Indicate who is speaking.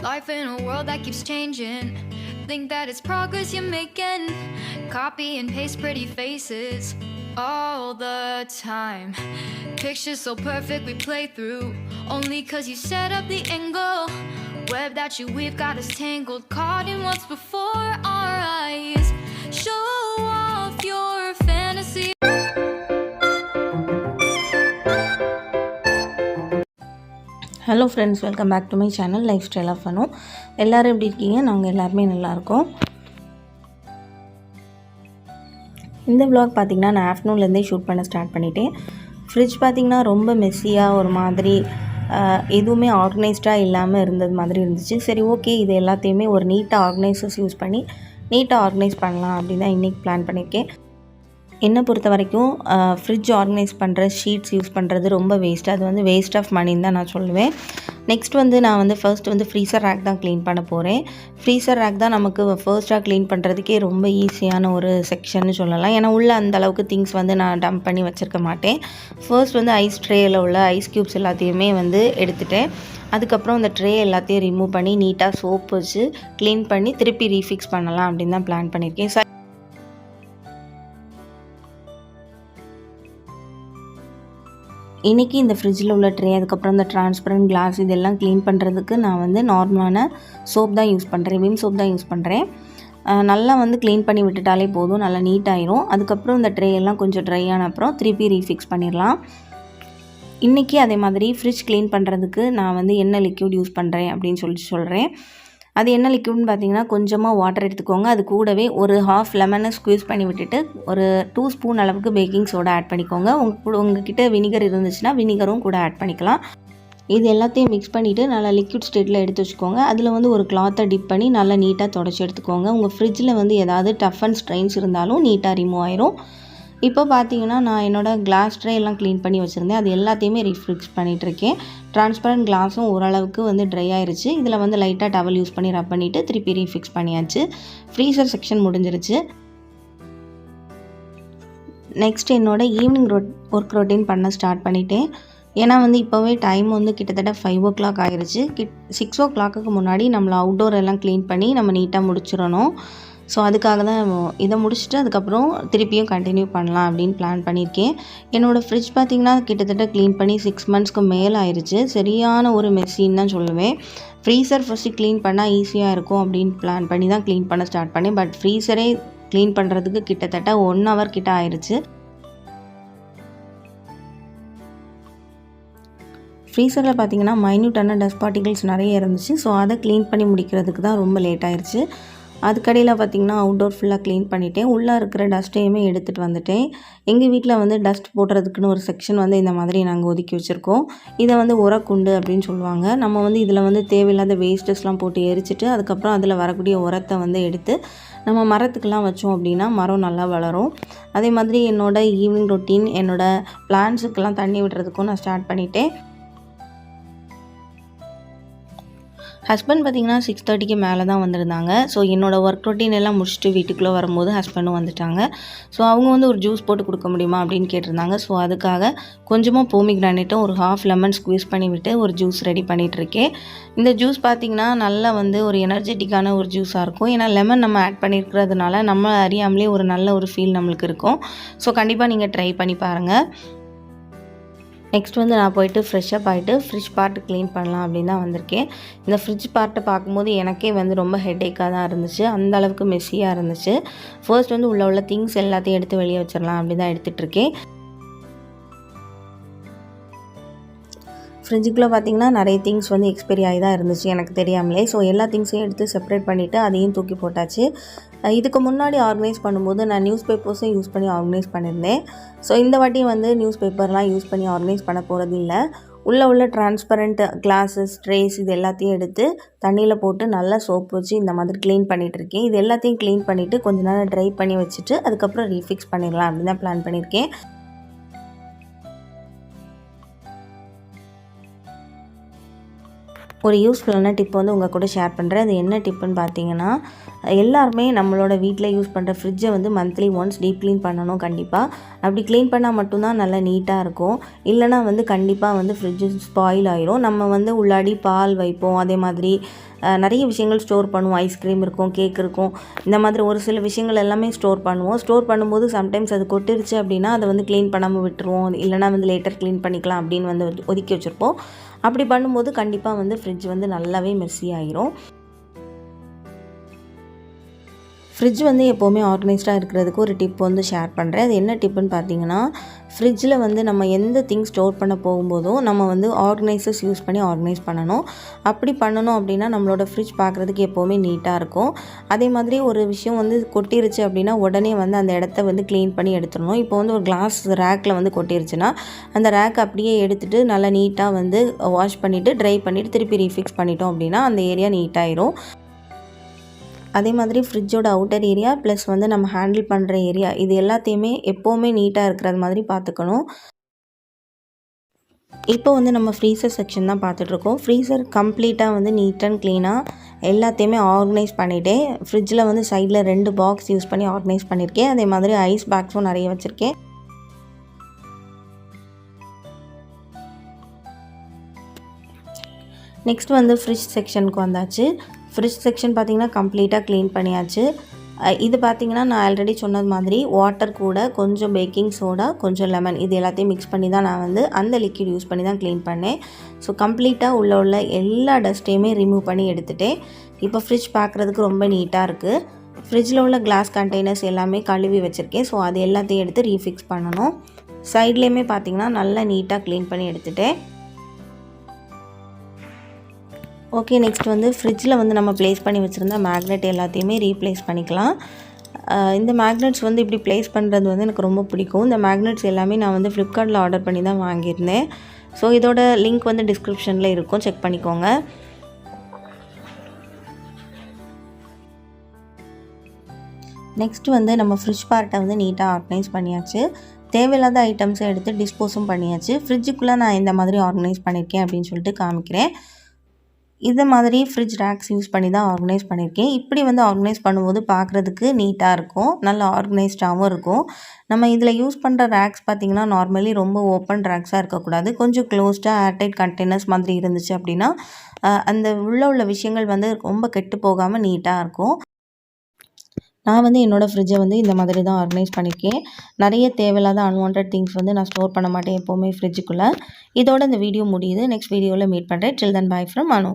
Speaker 1: Life in a world that keeps changing. Think that it's progress you're making. Copy and paste pretty faces all the time. Pictures so perfect we play through. Only cause you set up the angle. Web that you weave got us tangled. Caught in what's before our eyes. Show off your fantasy.
Speaker 2: Hello friends, welcome back to my channel Lifestyle of Anu. எல்லாரும் எப்படி இருக்கீங்க? நாங்க எல்லாரும் நல்லா இருக்கோம். இந்த vlog பாத்தீங்கன்னா நான் ஆஃப்டர்நூன்ல இருந்தே ஷூட் பண்ண ஸ்டார்ட் பண்ணிட்டேன். ஃப்ரிட்ஜ் பாத்தீங்கன்னா ரொம்ப மெஸ்ஸியா ஒரு மாதிரி எதுவுமே ஆர்கனைஸ்டா இல்லாம இருந்தது மாதிரி இருந்துச்சு. சரி ஓகே, இது எல்லாத்தையுமே ஒரு நீட்டா ஆர்கனைசர்ஸ் யூஸ் பண்ணி நீட்டா ஆர்கனைஸ் பண்ணலாம் அப்படி தான் இன்னைக்கு பிளான் பண்ணிருக்கேன். என்னை பொறுத்த வரைக்கும் ஃப்ரிட்ஜ் ஆர்கனைஸ் பண்ணுற ஷீட்ஸ் யூஸ் பண்ணுறது ரொம்ப வேஸ்ட்டு. அது வந்து வேஸ்ட் ஆஃப் மணின்னு தான் நான் சொல்லுவேன். நெக்ஸ்ட் வந்து நான் வந்து ஃபர்ஸ்ட் வந்து ஃப்ரீசர் ரேக் தான் க்ளீன் பண்ண போகிறேன். ஃப்ரீசர் ரேக் தான் நமக்கு ஃபர்ஸ்ட்டாக க்ளீன் பண்ணுறதுக்கே ரொம்ப ஈஸியான ஒரு செக்ஷன்னு சொல்லலாம். ஏன்னா உள்ளே அந்தளவுக்கு திங்ஸ் வந்து நான் டம்ப் பண்ணி வச்சுருக்க மாட்டேன். ஃபர்ஸ்ட் வந்து ஐஸ் ட்ரேயில் உள்ள ஐஸ் க்யூப்ஸ் எல்லாத்தையுமே வந்து எடுத்துட்டேன். அதுக்கப்புறம் இந்த ட்ரே எல்லாத்தையும் ரிமூவ் பண்ணி நீட்டாக சோப் வச்சு க்ளீன் பண்ணி திருப்பி ரீஃபிக்ஸ் பண்ணலாம் அப்படின்னு தான் பிளான் பண்ணியிருக்கேன். இன்றைக்கி இந்த ஃப்ரிட்ஜில் உள்ள ட்ரே அதுக்கப்புறம் இந்த டிரான்ஸ்பரண்ட் கிளாஸ் இதெல்லாம் க்ளீன் பண்ணுறதுக்கு நான் வந்து நார்மலான சோப் தான் யூஸ் பண்ணுறேன். விம் சோப் தான் யூஸ் பண்ணுறேன். நல்லா வந்து க்ளீன் பண்ணி விட்டுட்டாலே போதும், நல்லா நீட்டாயிரும். அதுக்கப்புறம் இந்த ட்ரே எல்லாம் கொஞ்சம் ட்ரை ஆன அப்புறம் திருப்பி ரீஃபிக்ஸ் பண்ணிடலாம். இன்றைக்கி அதே மாதிரி ஃப்ரிட்ஜ் க்ளீன் பண்ணுறதுக்கு நான் வந்து என்ன லிக்யூட் யூஸ் பண்ணுறேன் அப்படின்னு சொல்கிறேன். அது என்ன லிக்யூட்னு பார்த்தீங்கன்னா கொஞ்சமாக வாட்டர் எடுத்துக்கோங்க. அது கூடவே ஒரு ஹாஃப் லெமனை ஸ்க்வீஸ் பண்ணி விட்டுட்டு ஒரு 2 ஸ்பூன் அளவுக்கு பேக்கிங் சோடா ஆட் பண்ணிக்கோங்க. உங்ககிட்ட வினிகர் இருந்துச்சுன்னா வினிகரும் கூட ஆட் பண்ணிக்கலாம். இது எல்லாத்தையும் மிக்ஸ் பண்ணிவிட்டு நல்லா லிக்விட் ஸ்டேட்டில் எடுத்து வச்சுக்கோங்க. அதில் வந்து ஒரு கிளாத்தை டிப் பண்ணி நல்லா நீட்டாக தொடச்சி எடுத்துக்கோங்க. உங்கள் ஃப்ரிட்ஜில் வந்து ஏதாவது டஃப் அண்ட் ஸ்ட்ரெயின்ஸ் இருந்தாலும் நீட்டாக ரிமூவ் ஆயிரும். இப்போ பார்த்தீங்கன்னா நான் என்னோடய கிளாஸ் ட்ரே எல்லாம் க்ளீன் பண்ணி வச்சுருந்தேன். அது எல்லாத்தையுமே ரீஃபிக்ஸ் பண்ணிகிட்ருக்கேன். டிரான்ஸ்பரண்ட் கிளாஸும் ஓரளவுக்கு வந்து ட்ரை ஆயிடுச்சு. இதில் வந்து லைட்டாக டவல் யூஸ் பண்ணி ரப் பண்ணிவிட்டு திருப்பி ரீஃபிக்ஸ் பண்ணியாச்சு. ஃப்ரீசர் செக்ஷன் முடிஞ்சிருச்சு. நெக்ஸ்ட் என்னோடய ஈவினிங் ஒர்க் ரொட்டீன் பண்ண ஸ்டார்ட் பண்ணிட்டேன். ஏன்னா வந்து இப்போவே டைம் வந்து கிட்டத்தட்ட 5 o'clock ஆயிடுச்சு. 6 o'clock முன்னாடி நம்மளை அவுட்டோர் எல்லாம் க்ளீன் பண்ணி நம்ம நீட்டாக முடிச்சிடணும். ஸோ அதுக்காக தான் இதை முடிச்சுட்டு அதுக்கப்புறம் திருப்பியும் கண்டினியூ பண்ணலாம் அப்படின்னு பிளான் பண்ணியிருக்கேன். என்னோடய ஃப்ரிட்ஜ் பார்த்திங்கன்னா கிட்டத்தட்ட க்ளீன் பண்ணி 6 monthsக்கு மேலே ஆயிடுச்சு. சரியான ஒரு மெஸ்ஸின்னு தான் சொல்லுவேன். ஃப்ரீசர் ஃபஸ்ட்டு க்ளீன் பண்ணால் ஈஸியாக இருக்கும் அப்படின்னு பிளான் பண்ணி தான் க்ளீன் பண்ண ஸ்டார்ட் பண்ணேன். பட் ஃப்ரீசரே க்ளீன் பண்ணுறதுக்கு கிட்டத்தட்ட 1 hour கிட்ட ஆயிடுச்சு. ஃப்ரீசரில் பார்த்திங்கன்னா மைன்யூட்டான டஸ்ட் பார்ட்டிகல்ஸ் நிறைய இருந்துச்சு. ஸோ அதை க்ளீன் பண்ணி முடிக்கிறதுக்கு தான் ரொம்ப லேட் ஆயிடுச்சு. அதுக்கடையில் பார்த்திங்கன்னா அவுட்டோர் ஃபுல்லாக க்ளீன் பண்ணிவிட்டேன். உள்ளே இருக்கிற டஸ்ட்டையுமே எடுத்துகிட்டு வந்துட்டேன். எங்கள் வீட்டில் வந்து டஸ்ட் போடுறதுக்குன்னு ஒரு செக்ஷன் வந்து இந்த மாதிரி நாங்கள் ஒதுக்கி வச்சுருக்கோம். இதை வந்து உரக்குண்டு அப்படின்னு சொல்லுவாங்க. நம்ம வந்து இதில் வந்து தேவையில்லாத வேஸ்டஸ்லாம் போட்டு எரிச்சிட்டு அதுக்கப்புறம் அதில் வரக்கூடிய உரத்தை வந்து எடுத்து நம்ம மரத்துக்கெல்லாம் வச்சோம் அப்படின்னா மரம் நல்லா வளரும். அதே மாதிரி என்னோடய ஈவினிங் ரொட்டீன் என்னோடய பிளான்ஸுக்கெல்லாம் தண்ணி விடுறதுக்கும் நான் ஸ்டார்ட் பண்ணிட்டேன். ஹஸ்பண்ட் பார்த்திங்கன்னா 6:30க்கு மேலே தான் வந்திருந்தாங்க. ஸோ என்னோடய ஒர்க் ரொட்டீன் எல்லாம் முடிச்சுட்டு வீட்டுக்குள்ளே வரும்போது ஹஸ்பண்டும் வந்துட்டாங்க. ஸோ அவங்க வந்து ஒரு ஜூஸ் போட்டு கொடுக்க முடியுமா அப்படின்னு கேட்டிருந்தாங்க. ஸோ அதுக்காக கொஞ்சமாக போமிகிரானேட்டும் ஒரு ஹாஃப் லெமன் ஸ்க்வீஸ் பண்ணி விட்டு ஒரு ஜூஸ் ரெடி பண்ணிகிட்ருக்கேன். இந்த ஜூஸ் பார்த்திங்கன்னா நல்லா வந்து ஒரு எனர்ஜெட்டிக்கான ஒரு ஜூஸாக இருக்கும். ஏன்னா லெமன் நம்ம ஆட் பண்ணியிருக்கிறதுனால நம்ம அறியாமலே ஒரு நல்ல ஒரு ஃபீல் நம்மளுக்கு இருக்கும். ஸோ கண்டிப்பாக நீங்கள் ட்ரை பண்ணி பாருங்கள். நெக்ஸ்ட் வந்து நான் போயிட்டு ஃப்ரெஷ்ஷப் ஆகிட்டு ஃப்ரிட்ஜ் பார்ட்டு க்ளீன் பண்ணலாம் அப்படின்னு தான் வந்திருக்கேன். இந்த ஃப்ரிட்ஜ் பார்ட்டை பார்க்கும்போது எனக்கே வந்து ரொம்ப ஹெட்டேக்காக தான் இருந்துச்சு. அந்த அளவுக்கு மெஸ்ஸியாக இருந்துச்சு. ஃபர்ஸ்ட் வந்து உள்ள திங்ஸ் எல்லாத்தையும் எடுத்து வெளியே வச்சிடலாம் அப்படி தான் எடுத்துகிட்ருக்கேன். ஃப்ரிட்ஜுக்குள்ளே பார்த்திங்கன்னா நிறைய திங்ஸ் வந்து எக்ஸ்பைரி ஆகி தான் இருந்துச்சு எனக்கு தெரியாமலே. ஸோ எல்லா திங்ஸையும் எடுத்து செப்பரேட் பண்ணிவிட்டு அதையும் தூக்கி போட்டாச்சு. இதுக்கு முன்னாடி ஆர்கனைஸ் பண்ணும்போது நான் நியூஸ் பேப்பர்ஸும் யூஸ் பண்ணி ஆர்கனைஸ் பண்ணியிருந்தேன். ஸோ இந்த வாட்டி வந்து நியூஸ் பேப்பர்லாம் யூஸ் பண்ணி ஆர்கனைஸ் பண்ண போகிறது இல்லை. உள்ள டிரான்ஸ்பரண்ட் கிளாஸஸ் ட்ரேஸ் இது எல்லாத்தையும் எடுத்து தண்ணியில் போட்டு நல்லா சோப் வச்சு இந்த மாதிரி க்ளீன் பண்ணிகிட்ருக்கேன். இது எல்லாத்தையும் க்ளீன் பண்ணிவிட்டு கொஞ்ச நேரம் ட்ரை பண்ணி வச்சுட்டு அதுக்கப்புறம் ரீஃபிக்ஸ் பண்ணிடலாம் அப்படின்னு தான் பிளான் பண்ணியிருக்கேன். ஒரு யூஸ்ஃபுல்லான டிப் வந்து உங்கள் கூட ஷேர் பண்ணுறேன். அது என்ன டிப்புன்னு பார்த்தீங்கன்னா, எல்லாருமே நம்மளோட வீட்டில் யூஸ் பண்ணுற ஃப்ரிட்ஜை வந்து மந்த்லி ஒன்ஸ் டீப் க்ளீன் பண்ணணும் கண்டிப்பாக. அப்படி க்ளீன் பண்ணால் மட்டும்தான் நல்லா நீட்டாக இருக்கும். இல்லைனா வந்து கண்டிப்பாக வந்து ஃப்ரிட்ஜு ஸ்பாயில் ஆயிரும். நம்ம வந்து உள்ளாடி பால் வைப்போம், அதே மாதிரி நிறைய விஷயங்கள் ஸ்டோர் பண்ணுவோம். ஐஸ்கிரீம் இருக்கும், கேக் இருக்கும், இந்த மாதிரி ஒரு சில விஷயங்கள் எல்லாமே ஸ்டோர் பண்ணுவோம். ஸ்டோர் பண்ணும்போது சம்டைம்ஸ் அது கொட்டிருச்சு அப்படின்னா அதை வந்து க்ளீன் பண்ணாமல் விட்டுருவோம். இல்லைனா வந்து லேட்டர் க்ளீன் பண்ணிக்கலாம் அப்படின்னு வந்து ஒதுக்கி வச்சுருப்போம். அப்படி பண்ணும்போது கண்டிப்பாக வந்து ஃப்ரிட்ஜ் வந்து நல்லாவே மெஸ்ஸி ஆயிரும். ஃப்ரிட்ஜ் வந்து எப்போவுமே ஆர்கனைஸ்டாக இருக்கிறதுக்கு ஒரு டிப் வந்து ஷேர் பண்ணுறேன். அது என்ன டிப்புன்னு பார்த்தீங்கன்னா, ஃப்ரிட்ஜில் வந்து நம்ம எந்த திங்ஸ் ஸ்டோர் பண்ண போகும்போதும் நம்ம வந்து ஆர்கனைசர்ஸ் யூஸ் பண்ணி ஆர்கனைஸ் பண்ணணும். அப்படி பண்ணணும் அப்படின்னா நம்மளோட ஃப்ரிட்ஜ் பார்க்குறதுக்கு எப்போவுமே நீட்டாக இருக்கும். அதே மாதிரி ஒரு விஷயம் வந்து கொட்டிருச்சு அப்படின்னா உடனே வந்து அந்த இடத்த வந்து க்ளீன் பண்ணி எடுத்துடணும். இப்போ வந்து ஒரு கிளாஸ் ரேக்கில் வந்து கொட்டிருச்சுன்னா அந்த ரேக் அப்படியே எடுத்துகிட்டு நல்லா நீட்டாக வந்து வாஷ் பண்ணிவிட்டு ட்ரை பண்ணிவிட்டு திருப்பி ரீஃபிக்ஸ் பண்ணிட்டோம் அப்படின்னா அந்த ஏரியா நீட்டாயிரும். அதே மாதிரி ஃப்ரிட்ஜோட அவுட்டர் ஏரியா ப்ளஸ் வந்து நம்ம ஹேண்டில் பண்ணுற ஏரியா இது எல்லாத்தையுமே எப்போவுமே நீட்டாக இருக்கிறது மாதிரி பார்த்துக்கணும். இப்போ வந்து நம்ம ஃப்ரீசர் செக்ஷன் தான் பார்த்துட்ருக்கோம். ஃப்ரீசர் கம்ப்ளீட்டாக வந்து நீட் அண்ட் க்ளீனாக எல்லாத்தையுமே ஆர்கனைஸ் பண்ணிவிட்டேன். ஃப்ரிட்ஜில் வந்து சைடில் 2 பாக்ஸ் யூஸ் பண்ணி ஆர்கனைஸ் பண்ணியிருக்கேன். அதே மாதிரி ஐஸ் பேக்ஸும் நிறைய வச்சுருக்கேன். நெக்ஸ்ட் வந்து ஃப்ரிட்ஜ் செக்ஷனுக்கு வந்தாச்சு. ஃப்ரிட்ஜ் செக்ஷன் பார்த்திங்கன்னா கம்ப்ளீட்டாக க்ளீன் பண்ணியாச்சு. இது பார்த்திங்கன்னா நான் ஆல்ரெடி சொன்னது மாதிரி வாட்டர் கூட கொஞ்சம் பேக்கிங் சோடா, கொஞ்சம் லெமன் இது எல்லாத்தையும் மிக்ஸ் பண்ணி தான் நான் வந்து அந்த லிக்விட் யூஸ் பண்ணி தான் க்ளீன் பண்ணேன். ஸோ கம்ப்ளீட்டாக உள்ள எல்லா டஸ்ட்டையுமே ரிமூவ் பண்ணி எடுத்துகிட்டேன். இப்போ ஃப்ரிட்ஜ் பார்க்குறதுக்கு ரொம்ப நீட்டாக இருக்குது. ஃப்ரிட்ஜில் உள்ள கிளாஸ் கண்டெய்னர்ஸ் எல்லாமே கழுவி வச்சுருக்கேன். ஸோ அது எல்லாத்தையும் எடுத்து ரீஃபிக்ஸ் பண்ணணும். சைட்லேயுமே பார்த்திங்கன்னா நல்லா நீட்டாக க்ளீன் பண்ணி எடுத்துகிட்டேன். ஓகே, நெக்ஸ்ட் வந்து ஃப்ரிட்ஜில் வந்து நம்ம ப்ளேஸ் பண்ணி வச்சுருந்த மேக்னெட் எல்லாத்தையுமே ரீப்ளேஸ் பண்ணிக்கலாம். இந்த மேக்னெட்ஸ் வந்து இப்படி ப்ளேஸ் பண்ணுறது வந்து எனக்கு ரொம்ப பிடிக்கும். இந்த மேக்னெட்ஸ் எல்லாமே நான் வந்து ஃப்ளிப்கார்ட்டில் ஆர்டர் பண்ணி தான் வாங்கியிருந்தேன். ஸோ இதோட லிங்க் வந்து டிஸ்கிரிப்ஷனில் இருக்கும், செக் பண்ணிக்கோங்க. நெக்ஸ்ட் வந்து நம்ம ஃப்ரிட்ஜ் பார்ட்டை வந்து நீட்டாக ஆர்கனைஸ் பண்ணியாச்சு. தேவையில்லாத ஐட்டம்ஸை எடுத்து டிஸ்போஸும் பண்ணியாச்சு. ஃப்ரிட்ஜுக்குள்ளே நான் இந்த மாதிரி ஆர்கனைஸ் பண்ணியிருக்கேன் அப்படின்னு சொல்லிட்டு காமிக்கிறேன். இந்த மாதிரி ஃப்ரிட்ஜ் ரேக்ஸ் யூஸ் பண்ணி தான் ஆர்கனைஸ் பண்ணியிருக்கேன். இப்படி வந்து ஆர்கனைஸ் பண்ணும்போது பார்க்குறதுக்கு நீட்டாக இருக்கும், நல்லா ஆர்கனைஸ்டாகவும் இருக்கும். நம்ம இதில் யூஸ் பண்ணுற ரேக்ஸ் பார்த்திங்கன்னா நார்மலி ரொம்ப ஓப்பன் ரேக்ஸாக இருக்கக்கூடாது. கொஞ்சம் க்ளோஸ்டாக ஏர்டைட் கண்டெய்னர்ஸ் மாதிரி இருந்துச்சு அப்படின்னா அந்த உள்ள விஷயங்கள் வந்து ரொம்ப கெட்டு போகாமல் நீட்டாக இருக்கும். நான் வந்து என்னோடய ஃப்ரிட்ஜை வந்து இந்த மாதிரி தான் ஆர்கனைஸ் பண்ணியிருக்கேன். நிறைய தேவையில்லாத அன்வான்ட் திங்ஸ் வந்து நான் ஸ்டோர் பண்ண மாட்டேன் எப்போவுமே ஃப்ரிட்ஜுக்குள்ளே. இதோட இந்த வீடியோ முடியுது. நெக்ஸ்ட் வீடியோவில் மீட் பண்ணுறேன். டில் தென் பை ஃப்ரம் அனு.